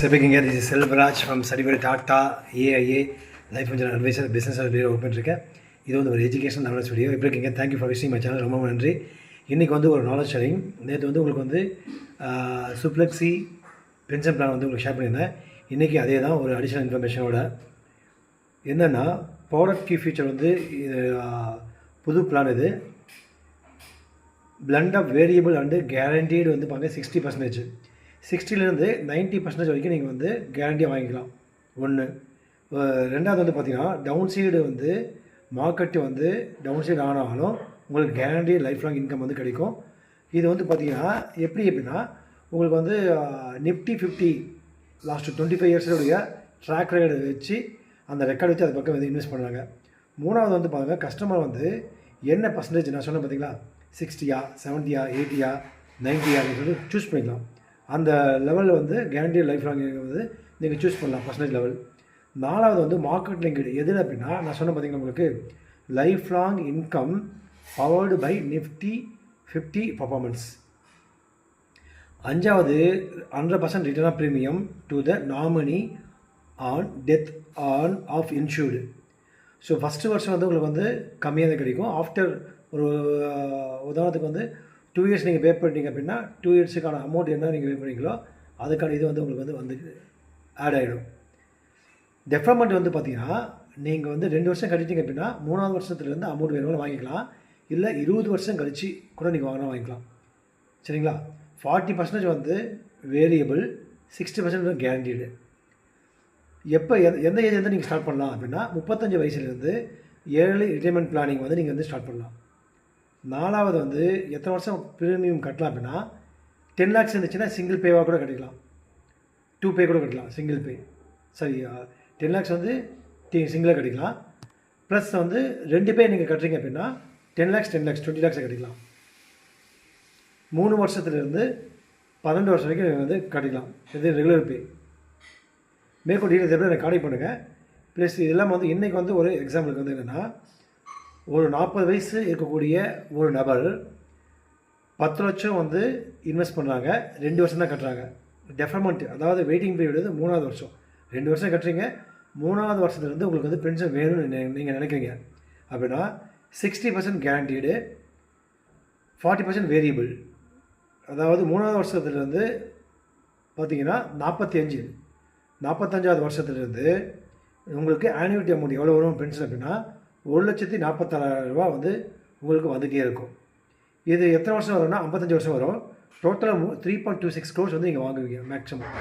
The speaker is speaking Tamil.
Speaking here, this is Selvaraj from Certified Tata AIA Life Insurance Advisor Business Advisor open இருக்கேன். இது வந்து ஒரு எஜுகேஷன் நாலேஜ் வீடியோ. எப்படி இருக்கீங்க? Thank you for visiting my channel. ரொம்ப நன்றி. இன்றைக்கி வந்து ஒரு நாலேஜ் ஷேரிங். நேற்று வந்து உங்களுக்கு வந்து சுப்ளக்ஸி பென்ஷன் பிளான் வந்து உங்களுக்கு ஷேர் பண்ணியிருந்தேன். இன்றைக்கி அதே தான் ஒரு அடிஷ்னல் இன்ஃபர்மேஷனோட என்னென்னா ப்ராடக்ட் கீ ஃபீச்சர் வந்து இது புது பிளான். இது blend of variable and guaranteed வந்து பாருங்கள் 60%. 60லேருந்து 90% வரைக்கும் நீங்கள் வந்து கேரண்டியாக வாங்கிக்கலாம். ஒன்று. ரெண்டாவது வந்து பார்த்திங்கன்னா டவுன் சைடு வந்து மார்க்கெட்டு வந்து டவுன் சைடு ஆனாலும் உங்களுக்கு கேரண்டி லைஃப் லாங் இன்கம் வந்து கிடைக்கும். இது வந்து பார்த்திங்கன்னா எப்படின்னா உங்களுக்கு வந்து நிஃப்டி 50 லாஸ்ட்டு 25 இயர்ஸோடைய ட்ராக் ரெக்கார்டு வச்சு அந்த ரெக்கார்டு வச்சு அது பக்கம் வந்து இன்வெஸ்ட் பண்ணுறாங்க. மூணாவது வந்து பாருங்கள் கஸ்டமர் வந்து என்ன பர்சன்டேஜ் நான் சொன்னேன் பார்த்தீங்களா, 60யா 70யா 80யா 90யா சொல்லி சூஸ் பண்ணிக்கலாம். அந்த லெவலில் வந்து கேரண்டி லைஃப் லாங் வந்து நீங்கள் சூஸ் பண்ணலாம் பர்சன்டேஜ் லெவல். நாலாவது வந்து மார்க்கெட் லிங்க். எது அப்படின்னா நான் சொன்ன பார்த்தீங்கன்னா உங்களுக்கு life long income powered by Nifty 50 performance. அஞ்சாவது 100% return of premium to the nominee on death on of insured. So first வருஷம் வந்து உங்களுக்கு வந்து கம்மியாக தான் கிடைக்கும். ஆஃப்டர் ஒரு உதாரணத்துக்கு வந்து 2 இயர்ஸ் நீங்கள் பே பண்ணிட்டீங்க அப்படின்னா 2 இயர்ஸுக்கான அமௌண்ட் என்ன நீங்கள் பே பண்ணிங்களோ அதுக்கான இது வந்து உங்களுக்கு வந்து ஆட் ஆகிடும். டெஃபர்மெண்ட் வந்து பார்த்தீங்கன்னா நீங்கள் வந்து 2 வருஷம் கழிச்சிங்க அப்படின்னா 3ஆவது வருஷத்துலேருந்து அமௌண்ட் வேணும்னு வாங்கிக்கலாம். இல்லை 20 வருஷம் கழிச்சு கூட நீங்கள் வாங்கிக்கலாம். சரிங்களா? 40% வந்து வேரியபிள், 60% கேரண்டீடு. எப்போ எந்த ஏஜ் வந்து நீங்கள் ஸ்டார்ட் பண்ணலாம் அப்படின்னா 35 வயசுலேருந்து ஏர்லி ரிட்டைர்மெண்ட் பிளானிங் வந்து நீங்கள் வந்து ஸ்டார்ட் பண்ணலாம். நாலாவது வந்து எத்தனை வருஷம் ப்ரீமியம் கட்டலாம் அப்படின்னா 10 lakhs இருந்துச்சுன்னா சிங்கிள் பேவாக கூட கட்டிக்கலாம், 2 பே கூட கட்டலாம். சிங்கிள் பே சரி 10 lakhs வந்து சிங்கிளாக கட்டிக்கலாம். ப்ளஸ் வந்து 2 பே நீங்கள் கட்டுறீங்க அப்படின்னா 10 lakhs 20 lakhs கட்டிக்கலாம். 3 வருஷத்துலேருந்து 12 வருஷம் வரைக்கும் நீங்கள் வந்து கட்டிக்கலாம். இது ரெகுலர் பே. மேற்கொண்டு டீட்டெயில்ஸ் எப்படி எனக்கு கான்டெக்ட் பண்ணுங்கள். ப்ளஸ் இதெல்லாம் வந்து இன்றைக்கி வந்து ஒரு எக்ஸாம்பிளுக்கு வந்து என்னென்னா ஒரு 40 வயசு இருக்கக்கூடிய ஒரு நபர் 10 லட்சம் வந்து இன்வெஸ்ட் பண்ணுறாங்க, 2 வருஷம் தான் கட்டுறாங்க. டெஃபர்மெண்ட் அதாவது வெயிட்டிங் பீரியட் வந்து 3ஆவது வருஷம். 2 வருஷம் கட்டுறீங்க, 3ஆவது வருஷத்துலேருந்து உங்களுக்கு வந்து பென்ஷன் வேணும்னு நீங்கள் நினைக்கிறீங்க அப்படின்னா 60% கேரண்டீடு, 40% வேரியபிள். அதாவது 3ஆவது வருஷத்துலேருந்து பார்த்தீங்கன்னா 45வது வருஷத்துலேருந்து உங்களுக்கு ஆனுவிட்டி அமௌண்ட் எவ்வளோ வரும் பென்ஷன் அப்படின்னா 1,46,000 வந்து உங்களுக்கு வந்துகிட்டே இருக்கும். இது எத்தனை வருஷம் வரும்னா 55 வருஷம் வரும். டோட்டலாக 3.26 crores வந்து நீங்கள் வாங்குவீங்க மேக்ஸிமம்.